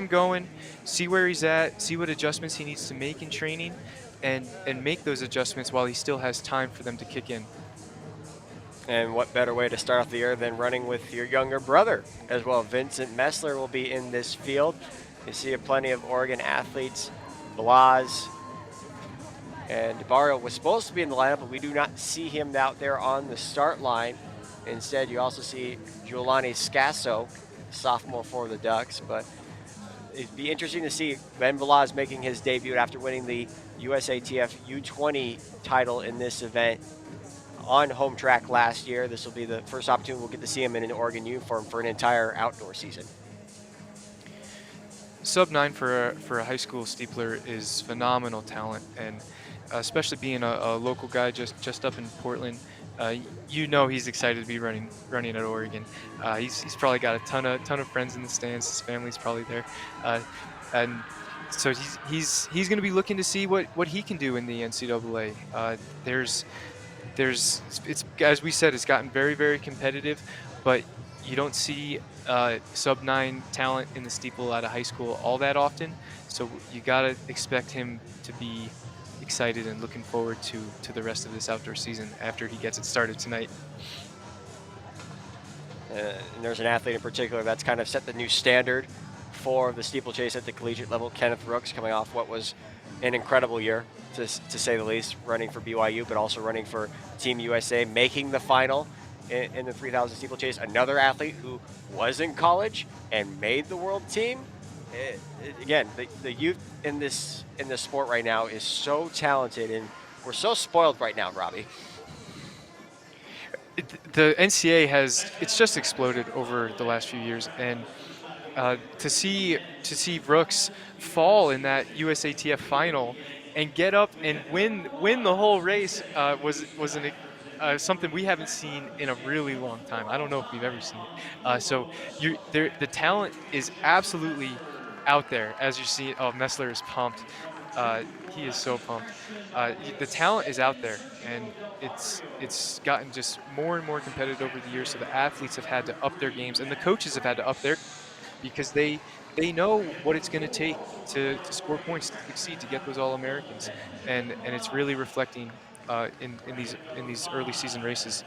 him going, see where he's at, see what adjustments he needs to make in training, and make those adjustments while he still has time for them to kick in. And what better way to start off the year than running with your younger brother as well? Vincent Messler will be in this field. You see plenty of Oregon athletes. Blas and DeBarrio was supposed to be in the lineup, but we do not see him out there on the start line. Instead, you also see Giuliani Scasso, sophomore for the Ducks. But it'd be interesting to see Ben Blas making his debut after winning the USATF U20 title in this event on home track last year. This will be the first opportunity we'll get to see him in an Oregon uniform for an entire outdoor season. Sub 9 for a high school steepler is phenomenal talent, and especially being a local guy just up in Portland, you know he's excited to be running at Oregon. He's probably got a ton of friends in the stands. His family's probably there, and so he's going to be looking to see what he can do in the NCAA. It's, as we said, it's gotten very competitive, but you don't see sub 9 talent in the steeple out of high school all that often. So you gotta expect him to be excited and looking forward to the rest of this outdoor season after he gets it started tonight. And there's an athlete in particular that's kind of set the new standard for the steeplechase at the collegiate level. Kenneth Rooks, coming off what was an incredible year, to say the least, running for BYU, but also running for Team USA, making the final in the 3,000 steeplechase. Another athlete who was in college and made the world team. Again, the youth in this sport right now is so talented, and we're so spoiled right now, Robbie. The NCAA it's just exploded over the last few years, and to see Brooks fall in that USATF final and get up and win the whole race was something we haven't seen in a really long time. I don't know if we've ever seen it. So the talent is absolutely out there, as you see. Oh, Messler is pumped. He is so pumped. The talent is out there, and it's gotten just more and more competitive over the years. So the athletes have had to up their games, and the coaches have had to up their, because they know what it's going to take to score points, to succeed, to get those All-Americans, and it's really reflecting in these early season races.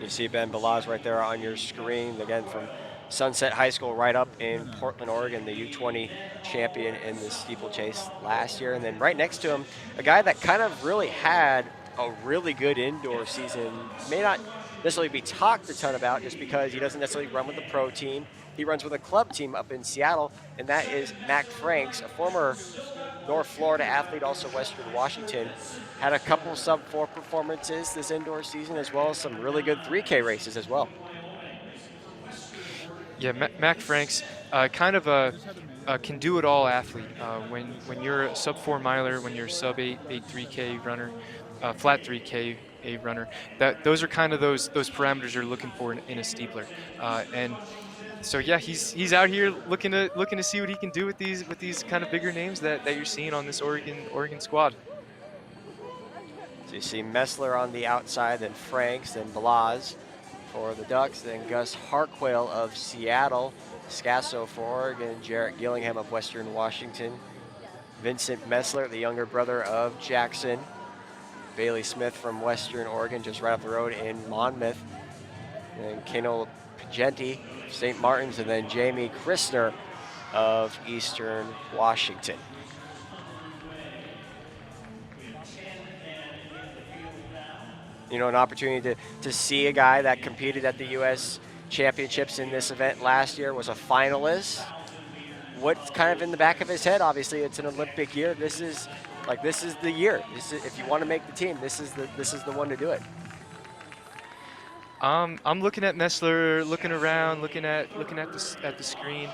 You see Ben Balaz right there on your screen, again from Sunset High School right up in Portland, Oregon, the U20 champion in the steeplechase last year. And then right next to him, a guy that kind of really had a really good indoor season, may not necessarily be talked a ton about just because he doesn't necessarily run with the pro team. He runs with a club team up in Seattle, and that is Mac Franks, a former North Florida athlete, also Western Washington. Had a couple sub-4 performances this indoor season, as well as some really good 3K races as well. Yeah, Mac Franks, kind of a can-do-it-all athlete. When you're a sub-4 miler, when you're a sub-8 3K runner, flat 3K a runner, those are kind of those parameters you're looking for in a steepler. And so yeah, he's out here looking to see what he can do with these kind of bigger names that you're seeing on this Oregon squad. So you see Messler on the outside, then Franks, then Blas for the Ducks, then Gus Harquail of Seattle, Scasso for Oregon, Jarrett Gillingham of Western Washington, Vincent Messler, the younger brother of Jackson, Bailey Smith from Western Oregon, just right up the road in Monmouth, and Kano Pagenti, St. Martin's, and then Jamie Christner of Eastern Washington. You know, an opportunity to see a guy that competed at the U.S. Championships in this event last year, was a finalist. What's kind of in the back of his head? Obviously, it's an Olympic year. This is the year. If you want to make the team, this is the one to do it. I'm looking at Messler, looking around, looking at the screen.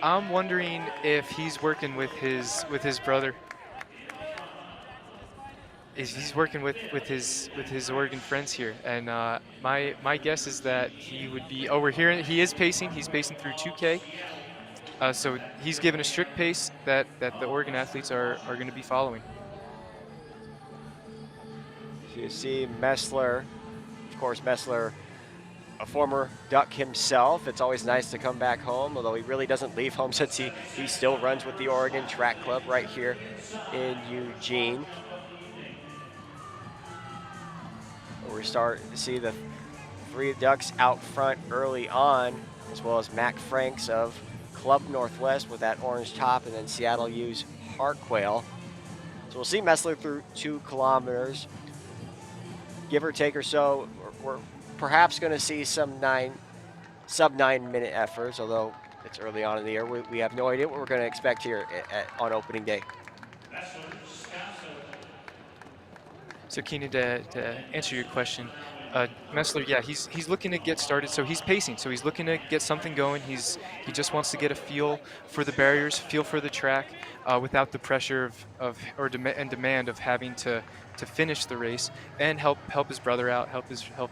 I'm wondering if he's working with his brother. He's working with his Oregon friends here, and my guess is that he would be. Oh, we're hearing he is pacing. He's pacing through 2K. So he's given a strict pace that the Oregon athletes are going to be following. So you see Messler, of course, Messler a former Duck himself. It's always nice to come back home, although he really doesn't leave home since he still runs with the Oregon Track Club right here in Eugene. We're starting to see the three Ducks out front early on, as well as Mac Franks of Club Northwest with that orange top, and then Seattle U's Harquail. So we'll see Messler through 2 kilometers, give or take or so. We're perhaps going to see some sub 9 minute efforts, although it's early on in the year. We have no idea what we're going to expect here on opening day. So Keenan, to answer your question, Messler, yeah, he's looking to get started. So he's pacing. So he's looking to get something going. He just wants to get a feel for the barriers, feel for the track, without the pressure or demand of having to finish the race and help his brother out, help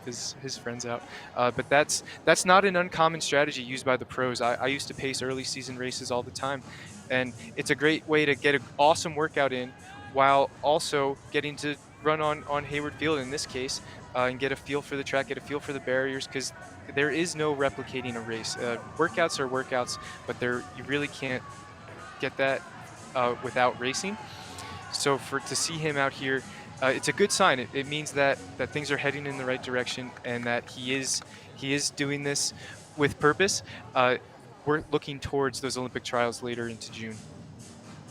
his friends out. But that's not an uncommon strategy used by the pros. I used to pace early season races all the time, and it's a great way to get an awesome workout in while also getting to run on Hayward Field in this case, and get a feel for the track, get a feel for the barriers, because there is no replicating a race. Workouts are workouts, but you really can't get that without racing. So to see him out here, it's a good sign. It means that things are heading in the right direction, and that he is doing this with purpose. We're looking towards those Olympic trials later into June.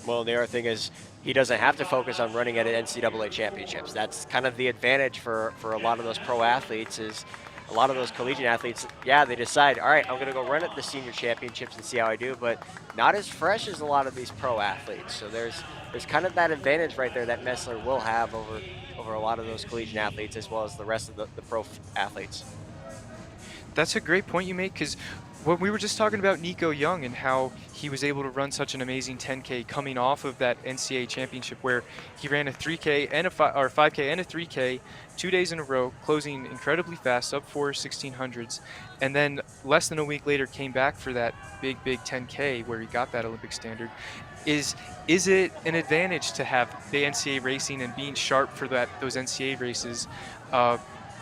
Well, the other thing is he doesn't have to focus on running at NCAA championships. That's kind of the advantage for a lot of those pro athletes. Is a lot of those collegiate athletes, yeah, they decide, all right, I'm going to go run at the senior championships and see how I do, but not as fresh as a lot of these pro athletes. So there's kind of that advantage right there that Messler will have over a lot of those collegiate athletes, as well as the rest of the pro athletes. That's a great point you make, because when we were just talking about Nico Young and how he was able to run such an amazing 10K coming off of that NCAA championship, where he ran a 3K and a 5K and a 3K 2 days in a row, closing incredibly fast, up 1600s, and then less than a week later came back for that big 10K where he got that Olympic standard. Is it an advantage to have the NCAA racing and being sharp for those NCAA races,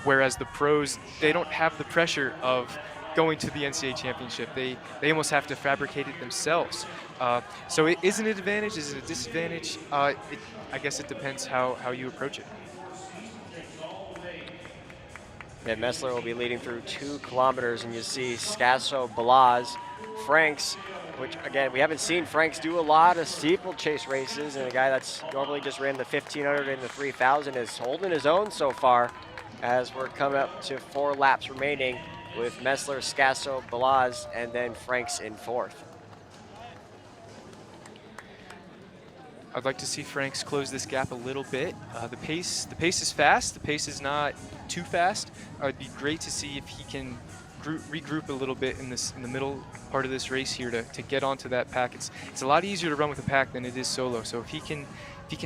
whereas the pros, they don't have the pressure of going to the NCAA championship? They almost have to fabricate it themselves. So is it an advantage? Is it a disadvantage? I guess it depends how you approach it. And Messler will be leading through 2 kilometers, and you see Scasso, Balaz, Franks, which again, we haven't seen Franks do a lot of steeplechase races, and a guy that's normally just ran the 1500 and the 3000 is holding his own so far, as we're coming up to 4 laps remaining with Messler, Scasso, Balaz, and then Franks in 4th. I'd like to see Franks close this gap a little bit. The pace is fast. The pace is not too fast. It'd be great to see if he can regroup a little bit in the middle part of this race here to get onto that pack. It's a lot easier to run with a pack than it is solo. So if he can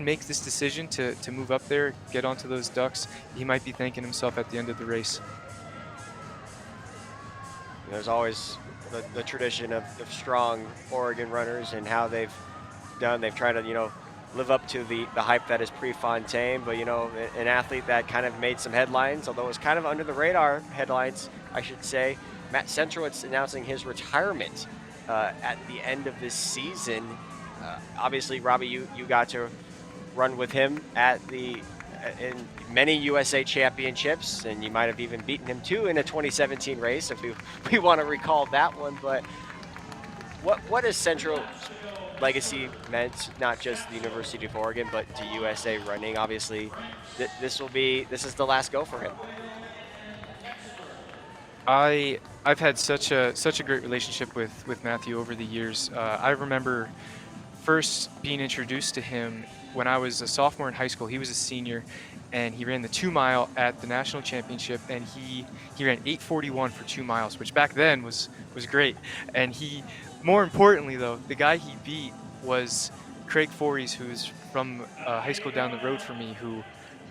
make this decision to move up there, get onto those ducks, he might be thanking himself at the end of the race. There's always the tradition of strong Oregon runners and how they've tried to, live up to the hype that is Prefontaine, but, an athlete that kind of made some headlines, although it was kind of under the radar headlines, I should say. Matt Centrowitz announcing his retirement at the end of this season. Obviously, Robbie, you got to run with him in many USA championships, and you might have even beaten him too in a 2017 race, if we want to recall that one. But what has Central's legacy meant, not just the University of Oregon, but to USA running? Obviously, this is the last go for him. I've had such a great relationship with Matthew over the years. I remember first being introduced to him when I was a sophomore in high school. He was a senior, and he ran the 2 mile at the national championship, and he ran 8:41 for 2 miles, which back then was great. And more importantly though, the guy he beat was Craig Fories, who's from high school down the road from me, who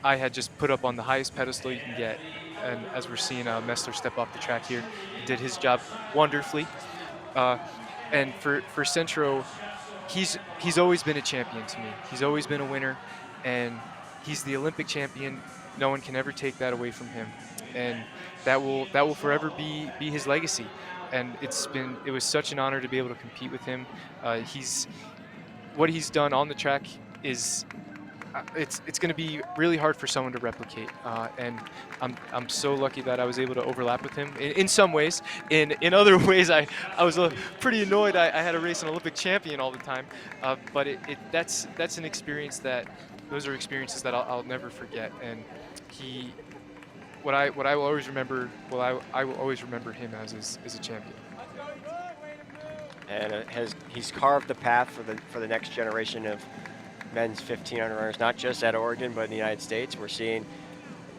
I had just put up on the highest pedestal you can get. And as we're seeing Messler step off the track here, he did his job wonderfully. And for Centro, he's always been a champion to me. He's always been a winner, and he's the Olympic champion. No one can ever take that away from him. and that will forever be his legacy. And it was such an honor to be able to compete with him. He's What he's done on the track is it's going to be really hard for someone to replicate. And I'm so lucky that I was able to overlap with him in some ways. In other ways, I was pretty annoyed. I had to race an Olympic champion all the time. But that's an experience that those are experiences that I'll never forget. And he what I will always remember. Well, I will always remember him as is a champion. And he's carved the path for the next generation of men's 1500 runners, not just at Oregon, but in the United States. We're seeing,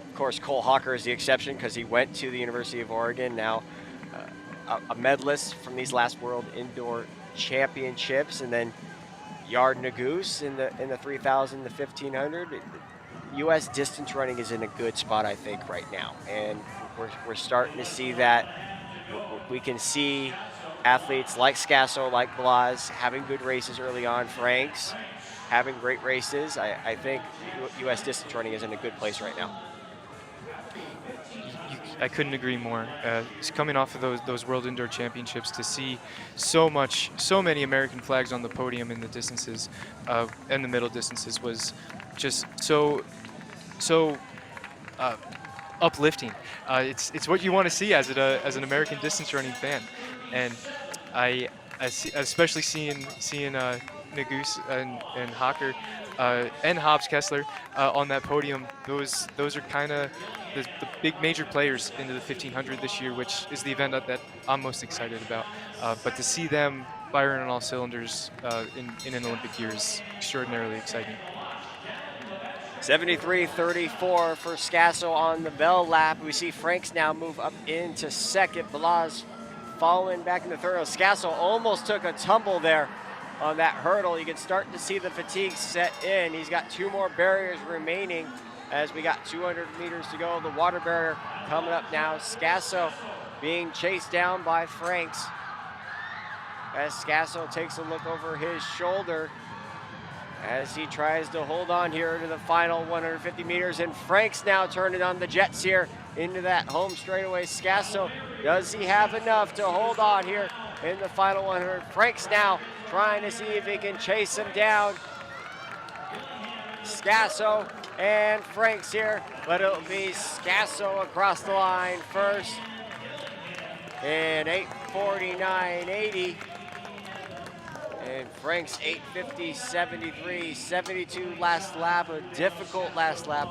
of course, Cole Hawker is the exception because he went to the University of Oregon. Now a medalist from these last World Indoor Championships, and then Yard Nagoose in the 3000, the 1500. U.S. distance running is in a good spot, I think, right now, and we're starting to see that. We can see athletes like Scasso, like Blas, having good races early on. Franks having great races. I think U.S. distance running is in a good place right now. I couldn't agree more. Coming off of those World Indoor Championships, to see so many American flags on the podium in the distances and the middle distances was just so uplifting. It's what you want to see as an American distance running fan, and I see, especially seeing Nagoose and Hocker and Hobbs Kessler on that podium. Those are kind of the big major players into the 1500 this year, which is the event that I'm most excited about. But to see them firing on all cylinders in an Olympic year is extraordinarily exciting. 73-34 for Scasso on the bell lap. We see Franks now move up into second. Blas following back in the third. Scasso almost took a tumble there on that hurdle. You can start to see the fatigue set in. He's got 2 more barriers remaining as we got 200 meters to go. The water barrier coming up now. Scasso being chased down by Franks as Scasso takes a look over his shoulder as he tries to hold on here to the final 150 meters. And Franks now turning on the jets here into that home straightaway. Scasso, does he have enough to hold on here in the final 100? Franks now trying to see if he can chase him down. Scasso and Franks here, but it'll be Scasso across the line first in 8:49.80. And Franks 8:50.73, 72 last lap, a difficult last lap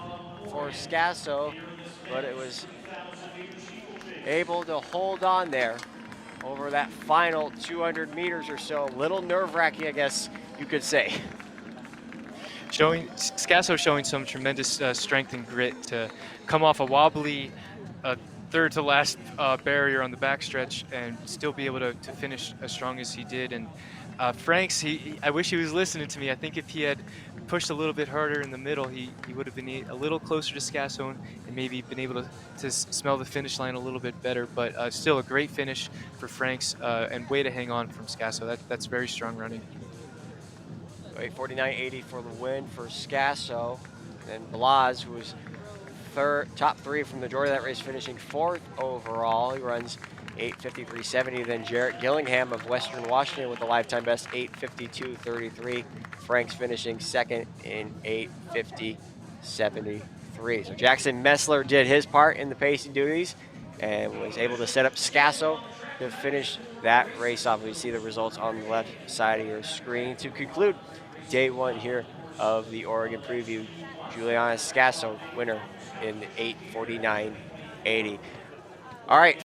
for Scasso, but it was able to hold on there over that final 200 meters or so. A little nerve-wracking, I guess you could say. Scasso showing some tremendous strength and grit to come off a wobbly third to last barrier on the backstretch and still be able to finish as strong as he did. And Franks, I wish he was listening to me. I think if he had pushed a little bit harder in the middle, he would have been a little closer to Scasso and maybe been able to smell the finish line a little bit better. But still a great finish for Franks and way to hang on from Scasso. That's very strong running. 8:49.80 for the win for Scasso. And Blas, who was top 3 from the majority of that race, finishing 4th overall. He runs 8:53.70. Then Jarrett Gillingham of Western Washington with the lifetime best 8:52.33. Franks finishing 2nd in 8:50.73. So Jackson Messler did his part in the pacing duties and was able to set up Scasso to finish that race off. We see the results on the left side of your screen. To conclude day 1 here of the Oregon preview, Juliana Scasso, winner in 8:49.80. All right.